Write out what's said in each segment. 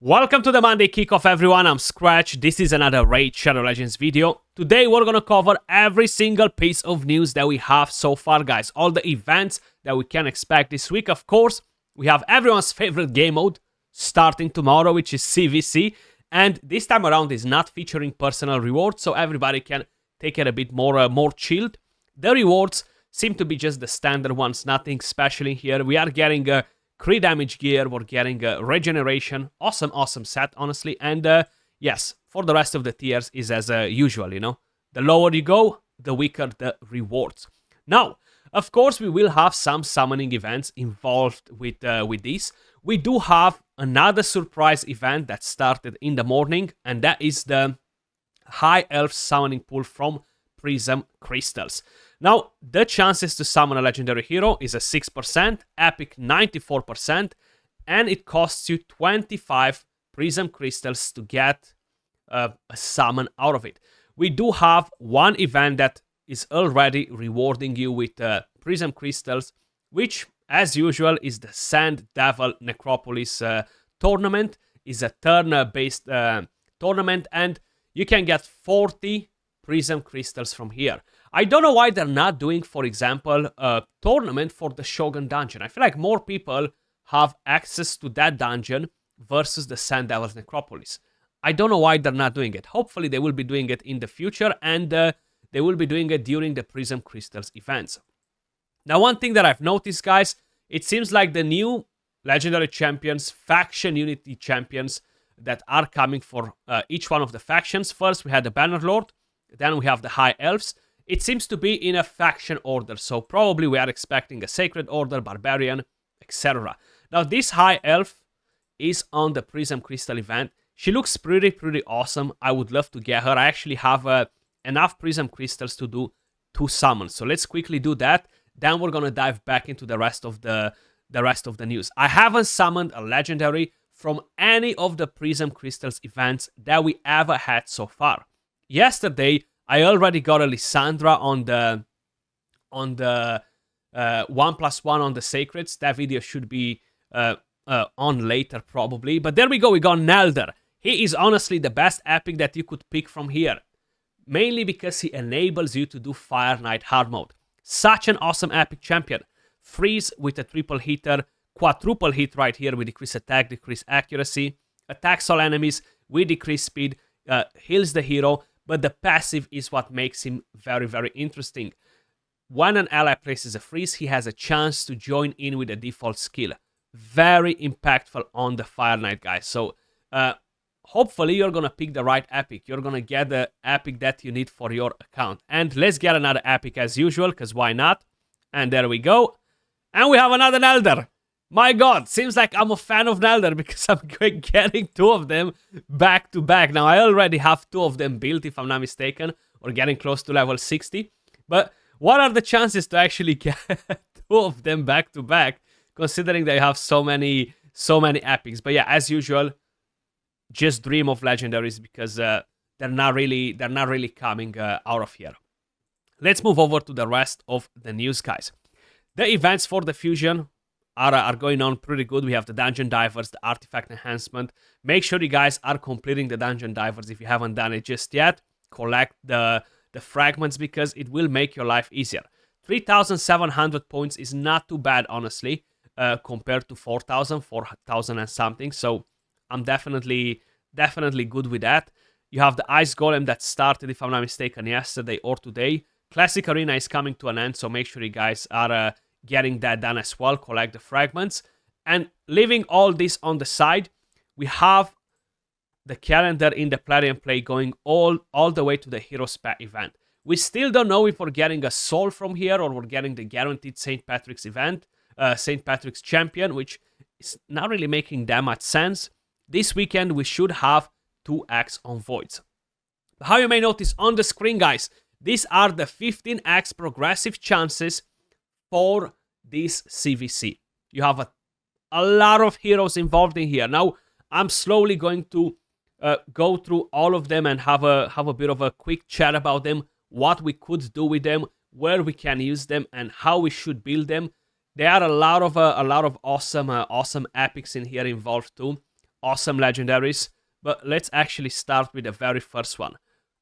Welcome to the Monday Kickoff, everyone. I'm Skratch. This is another Raid Shadow Legends video. Today we're gonna cover every single piece of news that we have so far, guys. All the events that we can expect this week. Of course, we have everyone's favorite game mode starting tomorrow, which is CVC. And this time around is not featuring personal rewards, so everybody can take it a bit more chilled. The rewards seem to be just the standard ones, nothing special in here. We are getting crit damage gear, we're getting regeneration, awesome set, honestly, and yes, for the rest of the tiers is as usual, you know, the lower you go, the weaker the rewards. Now, of course, we will have some summoning events involved with this. We do have another surprise event that started in the morning, and that is the High Elf summoning pool from Prism crystals. Now, the chances to summon a legendary hero is a 6%, epic 94%, and it costs you 25 Prism crystals to get a summon out of it. We do have one event that is already rewarding you with Prism crystals, which, as usual, is the Sand Devil Necropolis tournament. Is a turn-based tournament, and you can get 40 Prism crystals from here. I don't know why they're not doing, for example, a tournament for the Shogun dungeon. I feel like more people have access to that dungeon versus the Sand Devil's Necropolis. I don't know why they're not doing it. Hopefully they will be doing it in the future, and they will be doing it during the Prism Crystals events. Now, one thing that I've noticed, guys, it seems like the new Legendary Champions, Faction Unity Champions that are coming for each one of the factions. First, we had the Bannerlord, then we have the High Elves. It seems to be in a faction order, so probably we are expecting a Sacred Order, Barbarian, etc. Now, this High Elf is on the Prism Crystal event. She looks pretty awesome. I would love to get her. I actually have enough Prism Crystals to do 2 summons, so let's quickly do that. Then we're gonna dive back into the rest of the news. I haven't summoned a legendary from any of the Prism Crystals events that we ever had so far. Yesterday, I already got a Lysandra on the 1+1 on the Sacreds. That video should be on later probably. But there we go, we got Nelder. He is honestly the best epic that you could pick from here. Mainly because he enables you to do Fire Knight hard mode. Such an awesome epic champion. Freeze with a triple hitter, quadruple hit right here with decrease attack, decrease accuracy. Attacks all enemies with decreased speed, heals the hero. But the passive is what makes him very interesting. When an ally places a freeze, he has a chance to join in with a default skill. Very impactful on the Fire Knight, guys. So, hopefully you're gonna pick the right epic. You're gonna get the epic that you need for your account. And let's get another epic as usual, because why not? And there we go. And we have another Nelder. My god, seems like I'm a fan of Nelder because I'm getting 2 of them back to back. Now, I already have 2 of them built, if I'm not mistaken, or getting close to level 60. But what are the chances to actually get 2 of them back to back, considering they have so many epics? But yeah, as usual, just dream of legendaries because they're not really coming out of here. Let's move over to the rest of the news, guys. The events for the fusion are going on pretty good. We have the Dungeon Divers, the Artifact Enhancement. Make sure you guys are completing the Dungeon Divers if you haven't done it just yet. Collect the fragments because it will make your life easier. 3,700 points is not too bad, honestly, compared to 4,000 and something. So I'm definitely good with that. You have the Ice Golem that started, if I'm not mistaken, yesterday or today. Classic Arena is coming to an end, so make sure you guys are getting that done as well. Collect the fragments. And leaving all this on the side, we have the calendar in the Plarium Play going all the way to the Hero Spa event. We still don't know if we're getting a soul from here or we're getting the guaranteed St. Patrick's event, St. Patrick's Champion, which is not really making that much sense. This weekend, we should have 2 X on Voids. How you may notice on the screen, guys, these are the 15x progressive chances for this CVC. You have a lot of heroes involved in here. Now, I'm slowly going to go through all of them and have a bit of a quick chat about them, what we could do with them, where we can use them, and how we should build them. There are a lot of awesome epics in here involved too. awesome legendaries, but let's actually start with the very first one.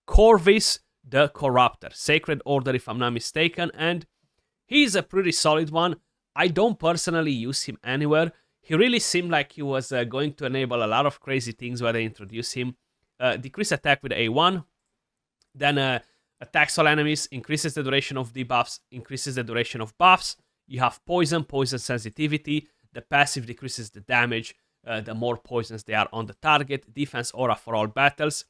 Corvus the Corruptor, Sacred Order if I'm not mistaken, and he's a pretty solid one. I don't personally use him anywhere. He really seemed like he was going to enable a lot of crazy things when they introduce him. Decrease attack with A1, then attacks all enemies, increases the duration of debuffs, increases the duration of buffs. You have poison sensitivity. The passive decreases the damage, the more poisons they are on the target. Defense aura for all battles.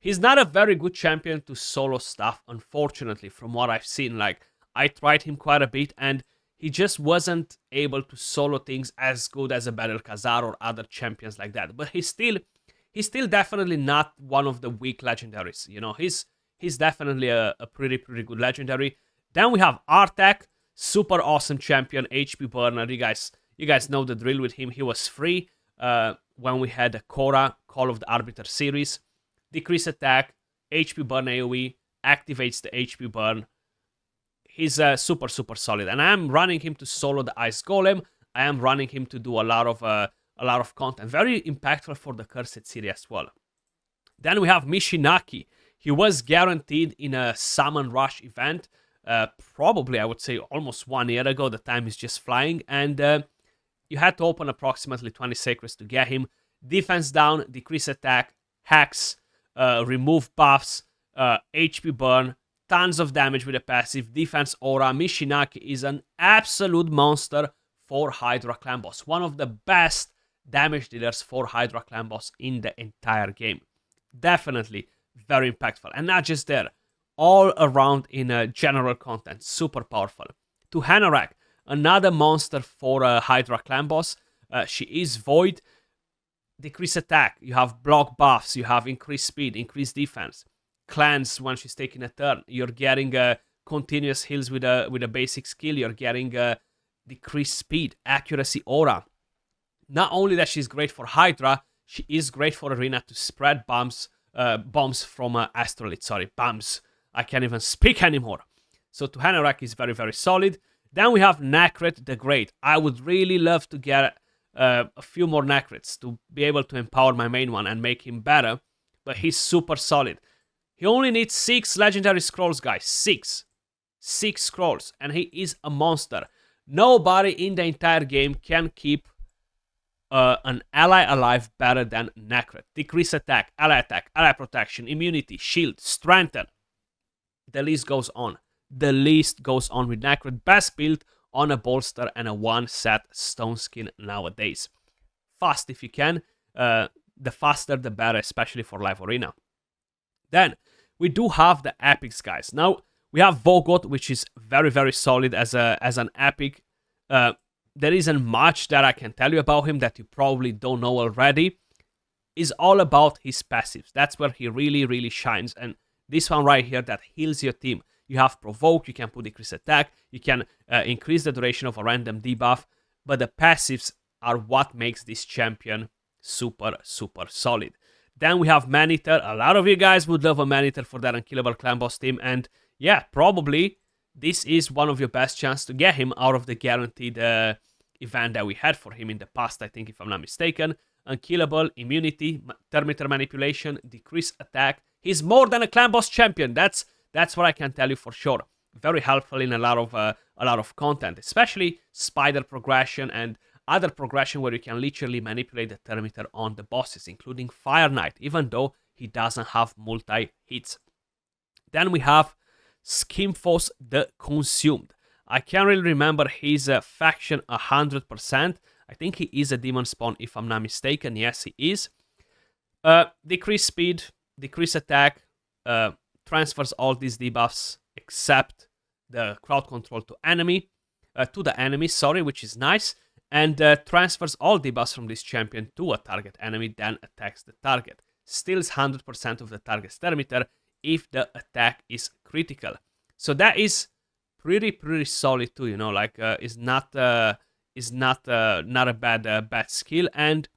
He's not a very good champion to solo stuff, unfortunately, from what I've seen. Like, I tried him quite a bit, and he just wasn't able to solo things as good as a Battle Khazar or other champions like that. But he's still definitely not one of the weak legendaries. You know, he's definitely a pretty good legendary. Then we have Artak, super awesome champion, HP burner. You guys know the drill with him. He was free when we had the Korra, Call of the Arbiter series. Decrease attack, HP burn AoE, activates the HP burn. He's super solid, and I am running him to solo the Ice Golem. I am running him to do a lot of content. Very impactful for the Cursed series as well. Then we have Mishinaki. He was guaranteed in a Summon Rush event, probably I would say almost 1 year ago. The time is just flying, and you had to open approximately 20 sacreds to get him. Defense down, decrease attack, hacks, remove buffs, HP burn, tons of damage with a passive, defense aura. Mishinaki is an absolute monster for Hydra Clan Boss. One of the best damage dealers for Hydra Clan Boss in the entire game. Definitely very impactful. And not just there, all around in general content. Super powerful. To Hanorach, another monster for Hydra Clan Boss. She is Void. Decrease attack. You have block buffs. You have increased speed, increased defense. Cleanse when she's taking a turn. You're getting continuous heals with a basic skill. You're getting decreased speed, accuracy, aura. Not only that she's great for Hydra, she is great for Arena to spread bombs from Astrolith. Sorry, bombs. I can't even speak anymore. So to Hanorach is very solid. Then we have Nakret the Great. I would really love to get a few more Nakrets to be able to empower my main one and make him better, but he's super solid. He only needs 6 legendary scrolls, guys. 6 scrolls, and he is a monster. Nobody in the entire game can keep an ally alive better than Nakret. Decrease attack, ally protection, immunity, shield, strengthen. The list goes on. The list goes on with Nakret. Best build on a bolster and a one-set stone skin nowadays. Fast if you can. The faster the better, especially for live arena. Then we do have the epics, guys. Now we have Vogot, which is very solid as an epic. There isn't much that I can tell you about him that you probably don't know already. Is all about his passives. That's where he really shines. And this one right here that heals your team. You have Provoke, you can put Decrease Attack, you can increase the duration of a random debuff, but the passives are what makes this champion super solid. Then we have Man-Eater. A lot of you guys would love a Man-Eater for that Unkillable Clan Boss team, and yeah, probably this is one of your best chances to get him out of the guaranteed event that we had for him in the past, I think, if I'm not mistaken. Unkillable, immunity, Terminator Manipulation, Decrease Attack. He's more than a Clan Boss champion. That's what I can tell you for sure. Very helpful in a lot of content, especially Spider progression and other progression where you can literally manipulate the Terminator on the bosses, including Fire Knight, even though he doesn't have multi-hits. Then we have Skimfos the Consumed. I can't really remember his faction 100%. I think he is a demon spawn if I'm not mistaken. Yes, he is. Decrease speed, decrease attack, transfers all these debuffs except the crowd control to the enemy, which is nice, and transfers all debuffs from this champion to a target enemy, then attacks the target. Steals 100% of the target's Terminator if the attack is critical. So that is pretty solid too, you know, like is not a bad skill, and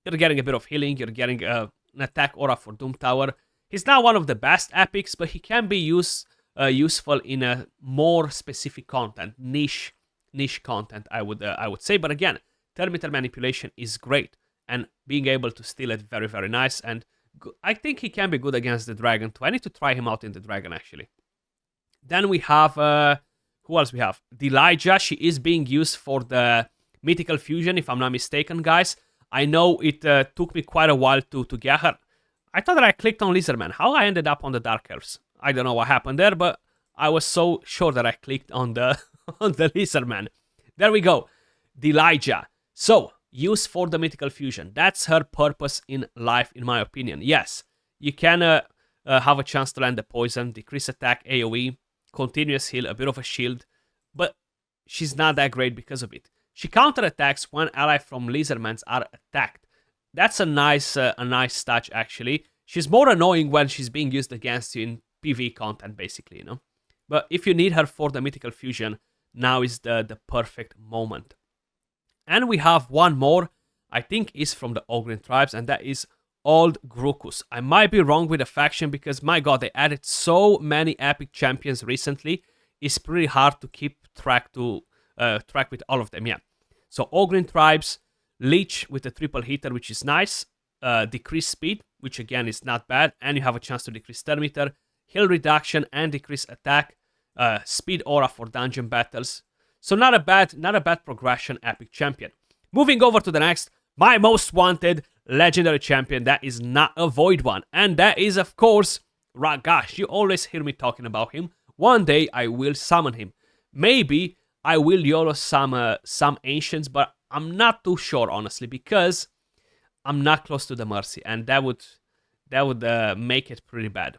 you're getting a bit of healing, you're getting an attack aura for Doom Tower. He's not one of the best epics, but he can be useful in a more specific content, niche content, I would say. But again, Terminator Manipulation is great. and being able to steal it, very, very nice. And I think he can be good against the dragon too. I need to try him out in the dragon, actually. Then we have, who else we have? Elijah. She is being used for the mythical fusion, if I'm not mistaken, guys. I know it took me quite a while to get her. I thought that I clicked on Lizardman. How I ended up on the Dark Elves? I don't know what happened there, but I was so sure that I clicked on the on the Lizardman. There we go. Elijah. So, used for the mythical fusion. That's her purpose in life, in my opinion. Yes, you can have a chance to land the poison, decrease attack, AoE, continuous heal, a bit of a shield, but she's not that great because of it. She counterattacks when allies from Lizardmans are attacked. That's a nice touch, actually. She's more annoying when she's being used against you in PvE content, basically, you know. But if you need her for the mythical fusion, now is the perfect moment. And we have one more, I think is from the Ogrin tribes, and that is Old Grukus. I might be wrong with the faction because, my god, they added so many epic champions recently. It's pretty hard to keep track with all of them, yeah. So Ogrin tribes, Leech with a triple hitter, which is nice. Decrease speed, which again is not bad, and you have a chance to decrease turn meter, heal reduction, and decrease attack. Speed aura for dungeon battles. So not a bad progression epic champion. Moving over to the next, my most wanted legendary champion. That is not a void one, and that is of course Ragash. You always hear me talking about him. One day I will summon him. Maybe I will YOLO some ancients, but I'm not too sure honestly because I'm not close to the mercy, and that would make it pretty bad.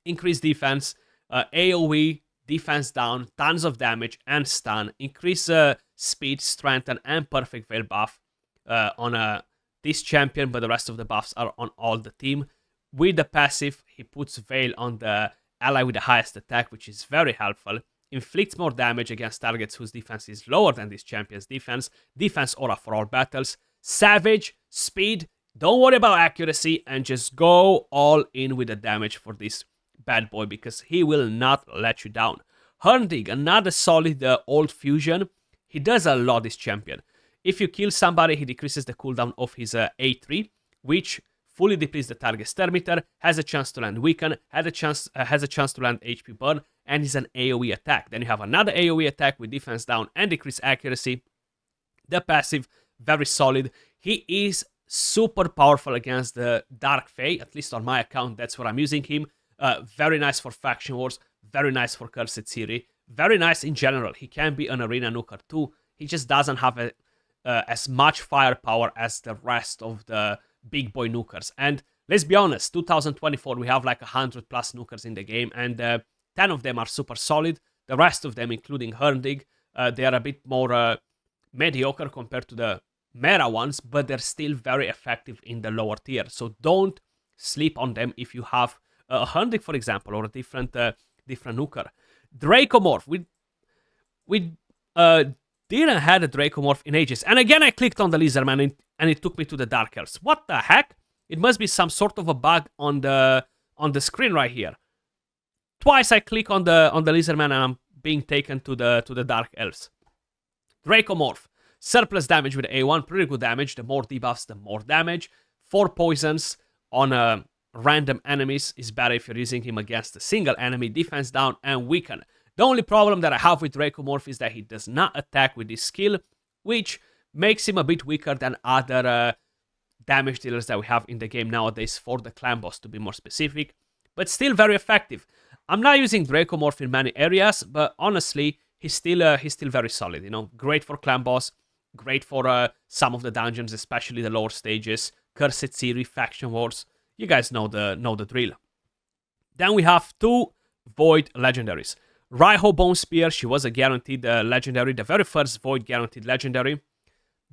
Increase defense, AoE, defense down, tons of damage, and stun. Increase speed, strengthen, and perfect veil buff on this champion, but the rest of the buffs are on all the team. With the passive, he puts veil on the ally with the highest attack, which is very helpful. Inflicts more damage against targets whose defense is lower than this champion's defense. Defense aura for all battles. Savage, speed, don't worry about accuracy, and just go all in with the damage for this bad boy because he will not let you down. Hundig, another solid old fusion. He does a lot, this champion. If you kill somebody, he decreases the cooldown of his A3, which fully depletes the target's turn meter, has a chance to land weaken, has a chance to land HP burn, and is an AoE attack. Then you have another AoE attack with defense down and decreased accuracy. The passive, very solid. He is super powerful against the Dark Fae, at least on my account, that's where I'm using him. Very nice for Faction Wars, very nice for Cursed City, very nice in general. He can be an arena nuker too. He just doesn't have as much firepower as the rest of the big boy nukers. And let's be honest, 2024 we have like 100 plus nukers in the game, and 10 of them are super solid. The rest of them, including Hundig, they are a bit more mediocre compared to the meta ones, but they're still very effective in the lower tier. So don't sleep on them if you have a Hundig, for example, or a different nuker. Dracomorph. We didn't have a Dracomorph in ages. And again, I clicked on the Lizardman and it took me to the Dark Elves. What the heck? It must be some sort of a bug on the screen right here. Twice I click on the Lizardman and I'm being taken to the Dark Elves. Dracomorph. Surplus damage with A1, pretty good damage. The more debuffs, the more damage. 4 poisons on random enemies is better if you're using him against a single enemy. Defense down and weaken. The only problem that I have with Dracomorph is that he does not attack with this skill, which makes him a bit weaker than other damage dealers that we have in the game nowadays, for the clan boss to be more specific, but still very effective. I'm not using Dracomorph in many areas, but honestly, he's still very solid. You know, great for clan boss, great for some of the dungeons, especially the lower stages, Cursed City, Faction Wars. You guys know the drill. Then we have 2 Void legendaries. Raiho Bone Spear, she was a guaranteed legendary, the very first Void guaranteed legendary.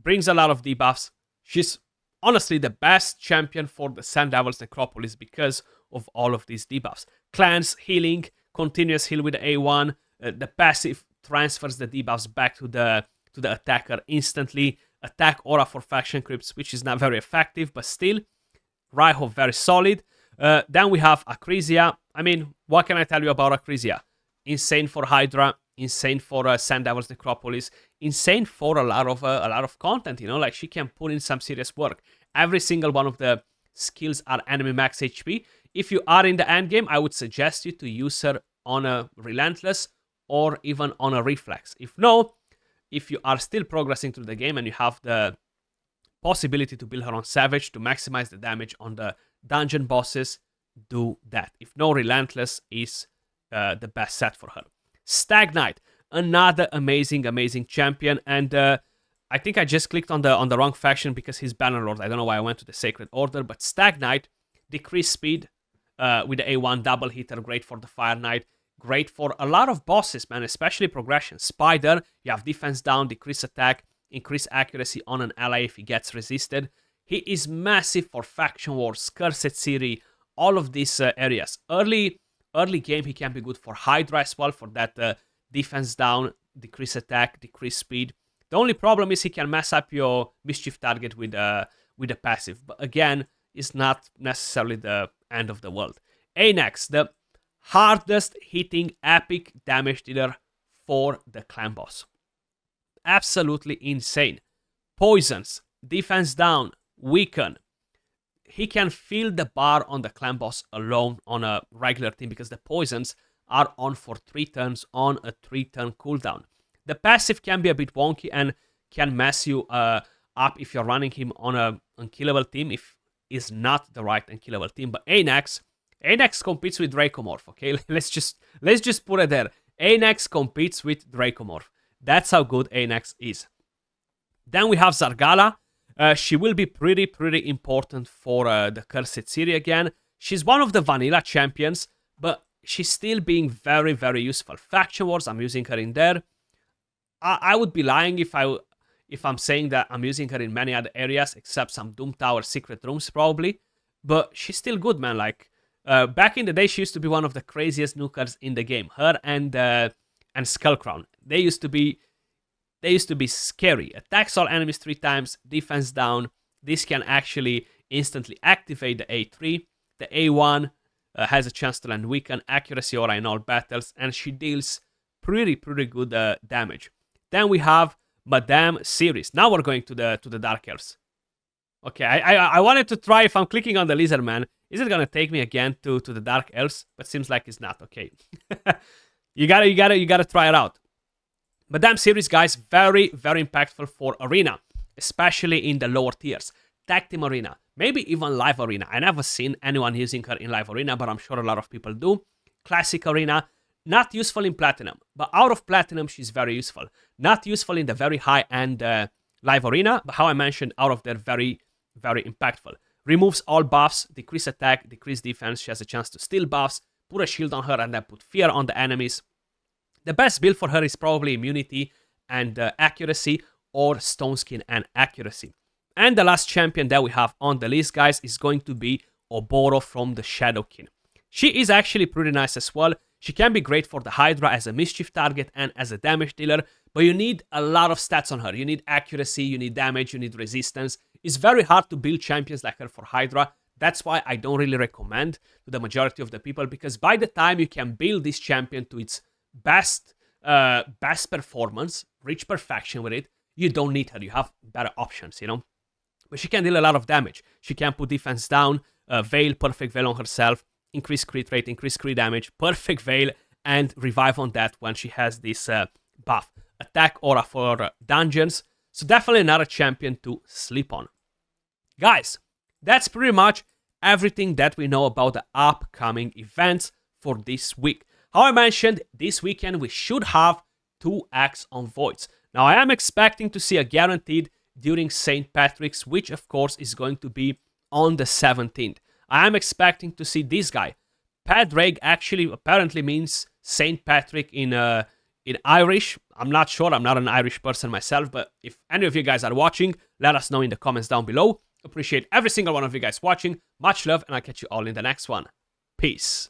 Brings a lot of debuffs. She's honestly the best champion for the Sand Devil's Necropolis because of all of these debuffs. Cleanse, healing, continuous heal with the A1. The passive transfers the debuffs back to the attacker instantly. Attack aura for faction creeps, which is not very effective, but still, Raiho very solid. Then we have Acrisia. I mean, what can I tell you about Acrisia? Insane for Hydra, insane for Sand Devil's Necropolis, insane for a lot of content, you know, like she can put in some serious work. Every single one of the skills are enemy max HP. If you are in the end game, I would suggest you to use her on a Relentless or even on a Reflex. If no, if you are still progressing through the game and you have the possibility to build her on Savage to maximize the damage on the dungeon bosses, do that. If no, Relentless is the best set for her. Stag Knight, another amazing champion, and I think I just clicked on the wrong faction because he's Bannerlord. I don't know why I went to the Sacred Order, but Stag Knight, decreased speed with the A1 double hitter, great for the Fire Knight, great for a lot of bosses, man, especially progression. Spider, you have defense down, decrease attack, increase accuracy on an ally if he gets resisted. He is massive for Faction Wars, Cursed City, all of these areas. Early game, he can be good for Hydra as well, for that defense down, decrease attack, decrease speed. The only problem is he can mess up your Mischief target with a passive. But again, it's not necessarily the end of the world. Anax, the hardest hitting epic damage dealer for the clan boss. Absolutely insane. Poisons, defense down, weaken. He can fill the bar on the clan boss alone on a regular team because the poisons are on for 3 turns on a 3-turn cooldown. The passive can be a bit wonky and can mess you up if you're running him on a unkillable team, if is not the right unkillable team. But Anax competes with Dracomorph, okay? Let's just put it there. Anax competes with Dracomorph. That's how good Anax is. Then we have Zargala. She will be pretty important for the Cursed City again. She's one of the vanilla champions, but she's still being very useful. Faction Wars, I'm using her in there. I would be lying if I'm saying that I'm using her in many other areas except some Doom Tower secret rooms probably. But she's still good, man. Like back in the day, she used to be one of the craziest nukers in the game. Her and Skullcrown. They used to be scary. Attacks all enemies 3 times, defense down. This can actually instantly activate the A3. The A1 has a chance to land weaken, accuracy aura in all battles, and she deals pretty good damage. Then we have Madame Series. Now we're going to the Dark Elves. Okay, I wanted to try if I'm clicking on the Lizard Man. Is it gonna take me again to the Dark Elves? But seems like it's not. Okay, you gotta try it out. Madame Series, guys, very impactful for Arena, especially in the lower tiers. Tag Team Arena, maybe even Live Arena. I never seen anyone using her in Live Arena, but I'm sure a lot of people do. Classic Arena, not useful in Platinum, but out of Platinum, she's very useful. Not useful in the very high-end Live Arena, but how I mentioned, out of there, very impactful. Removes all buffs, decrease attack, decrease defense. She has a chance to steal buffs, put a shield on her, and then put fear on the enemies. The best build for her is probably immunity and accuracy, or stone skin and accuracy. And the last champion that we have on the list, guys, is going to be Oboro from the Shadowkin. She is actually pretty nice as well. She can be great for the Hydra as a mischief target and as a damage dealer, but you need a lot of stats on her. You need accuracy, you need damage, you need resistance. It's very hard to build champions like her for Hydra. That's why I don't really recommend to the majority of the people, because by the time you can build this champion to its best performance, reach perfection with it, you don't need her. You have better options, you know. But she can deal a lot of damage. She can put defense down, Veil, Perfect Veil on herself, increase crit rate, increase crit damage, Perfect Veil, and revive on that when she has this buff. Attack aura for dungeons. So definitely another champion to sleep on. Guys, that's pretty much everything that we know about the upcoming events for this week. How I mentioned, this weekend we should have 2 acts on Voids. Now I am expecting to see a guaranteed during St. Patrick's, which of course is going to be on the 17th. I am expecting to see this guy. Padraig actually apparently means St. Patrick in Irish. I'm not sure, I'm not an Irish person myself, but if any of you guys are watching, let us know in the comments down below. Appreciate every single one of you guys watching. Much love, and I'll catch you all in the next one. Peace.